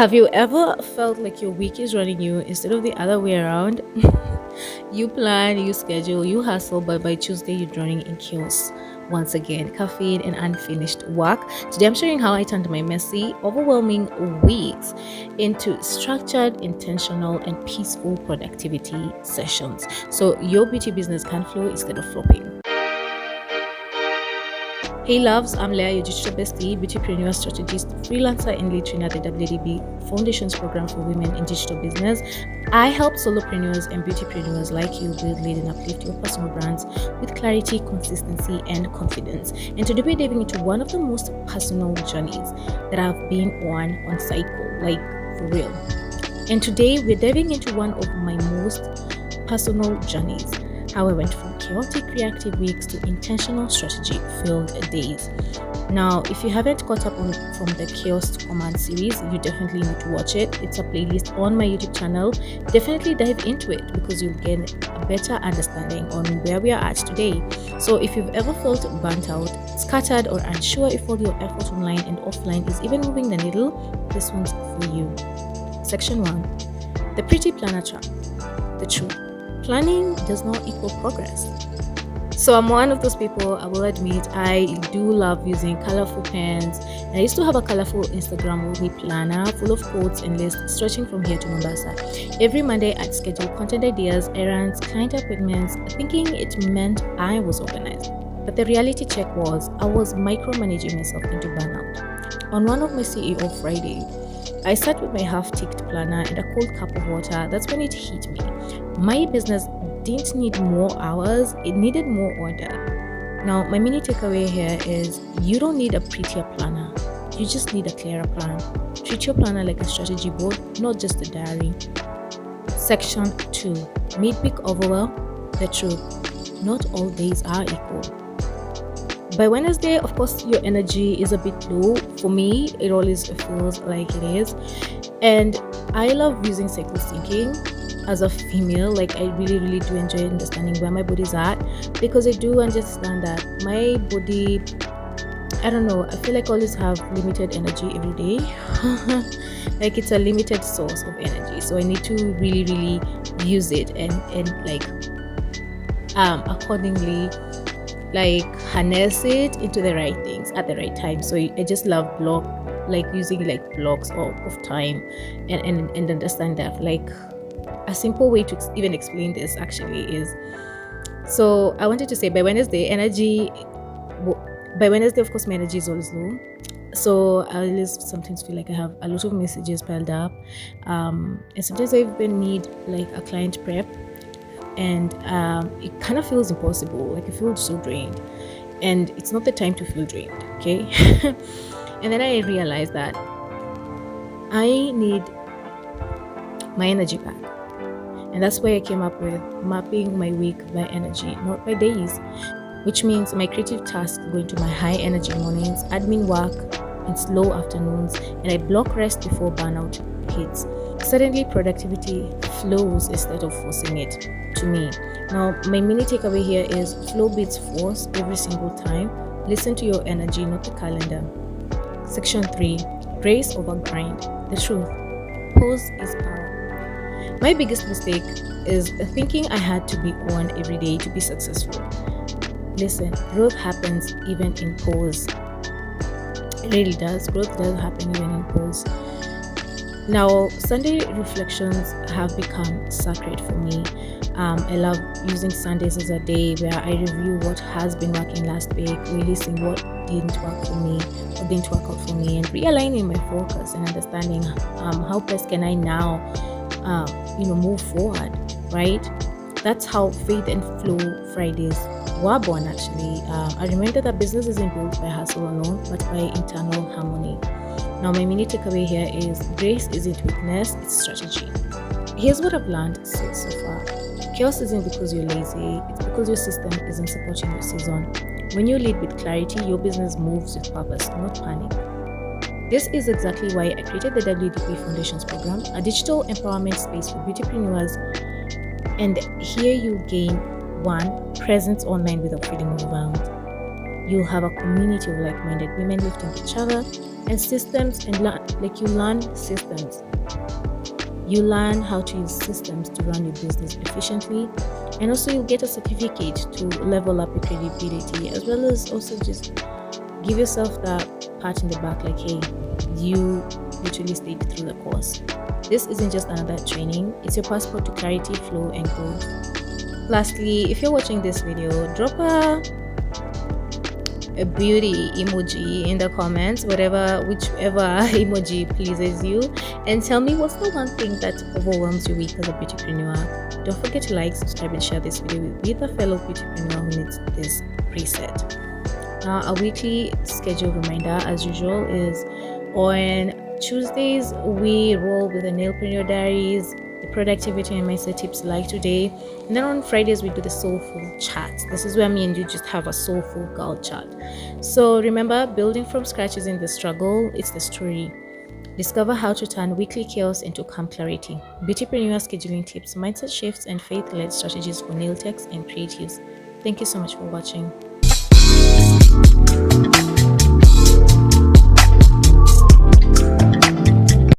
Have you ever felt like your week is running you instead of the other way around? You plan, you schedule, you hustle, but by Tuesday you're drowning in chaos. Once again, caffeine and unfinished work. Today I'm sharing how I turned my messy, overwhelming weeks into structured, intentional, and peaceful productivity sessions. So your beauty business can flow instead of flopping. Hey loves, I'm Leah, your digital bestie, beautypreneur strategist, freelancer, and lead trainer at the WDB Foundations Program for Women in Digital Business. I help solopreneurs and beautypreneurs like you build, lead, and uplift your personal brands with clarity, consistency, and confidence. And today we're diving into one of the most personal journeys that I've been on cycle, like for real. And today we're diving into one of my most personal journeys. How I went from chaotic reactive weeks to intentional strategy filled days. Now, if you haven't caught up on from the Chaos to Command series, you definitely need to watch it. It's a playlist on my YouTube channel. Definitely dive into it because you'll get a better understanding on where we are at today. So if you've ever felt burnt out, scattered, or unsure if all your effort online and offline is even moving the needle, this one's for you. Section 1. The Pretty Planner Trap. The truth. Planning does not equal progress. So I'm one of those people, I will admit, I do love using colorful pens. And I used to have a colorful Instagram movie planner full of quotes and lists stretching from here to Mombasa. Every Monday I'd schedule content ideas, errands, client appointments, thinking it meant I was organized. But the reality check was I was micromanaging myself into burnout. On one of my CEO Friday, I sat with my half-ticked planner and a cold cup of water. That's when it hit me. My business didn't need more hours, it needed more order. Now, my mini takeaway here is you don't need a prettier planner. You just need a clearer plan. Treat your planner like a strategy board, not just a diary. Section 2. Mid-week overwhelm. The truth. Not all days are equal. By Wednesday, of course, your energy is a bit low. For me, it always feels like it is. And I love using cycle syncing as a female. Like, I really do enjoy understanding where my body's at because I do understand that my body, I don't know, I feel like I always have limited energy every day. Like, it's a limited source of energy. So I need to really use it and like accordingly like harness it into the right things at the right time. So I just love using like blocks of time and understand that. Like, a simple way to even explain this actually is, so I wanted to say by Wednesday of course my energy is always low. So I always sometimes feel like I have a lot of messages piled up, and sometimes I even need like a client prep, and it kind of feels impossible. Like, I feel so drained, and it's not the time to feel drained, okay? And then I realized that I need my energy back, and that's why I came up with mapping my week by energy, not by days, which means my creative tasks go into my high energy mornings, admin work in slow afternoons, and I block rest before burnout hits. Suddenly productivity flows instead of forcing it to me. Now, my mini takeaway here is flow beats force every single time. Listen to your energy, not the calendar. Section 3. Grace over grind. The truth. Pause is power. My biggest mistake is thinking I had to be on every day to be successful. Listen, growth happens even in pause. It really does. Growth does happen even in pause. Now, Sunday reflections have become sacred for me. I love using Sundays as a day where I review what has been working last week, releasing what didn't work for me, what didn't work out for me, and realigning my focus and understanding how best can I now, move forward, right? That's how Faith and Flow Fridays were born, actually. I remember that business isn't built by hustle alone, but by internal harmony. Now, my mini takeaway here is grace isn't weakness, it's strategy. Here's what I've learned so far. Chaos isn't because you're lazy, it's because your system isn't supporting your season. When you lead with clarity, your business moves with purpose, not panic. This is exactly why I created the WDP Foundations Program, a digital empowerment space for beautypreneurs. And here you gain 1. Presence online without feeling overwhelmed. You'll have a community of like-minded women lifting each other. And systems, and you learn systems. You learn how to use systems to run your business efficiently, and also you'll get a certificate to level up your credibility, as well as also just give yourself that pat in the back, like, hey, you literally stayed through the course. This isn't just another training, it's your passport to clarity, flow, and growth. Lastly, if you're watching this video, drop a beauty emoji in the comments, whichever emoji pleases you, and tell me what's the one thing that overwhelms your week as a beautypreneur. Don't forget to like, subscribe, and share this video with a fellow beautypreneur who needs this preset. Now, a weekly schedule reminder, as usual, is on Tuesdays we roll with the Nailpreneur Diaries, the productivity and mindset tips like today, and then on Fridays we do the soulful chat. This is where me and you just have a soulful girl chat. So remember, building from scratch isn't the struggle, it's the story. Discover how to turn weekly chaos into calm clarity. Beautypreneur scheduling tips, mindset shifts, and faith-led strategies for nail techs and creatives. Thank you so much for watching.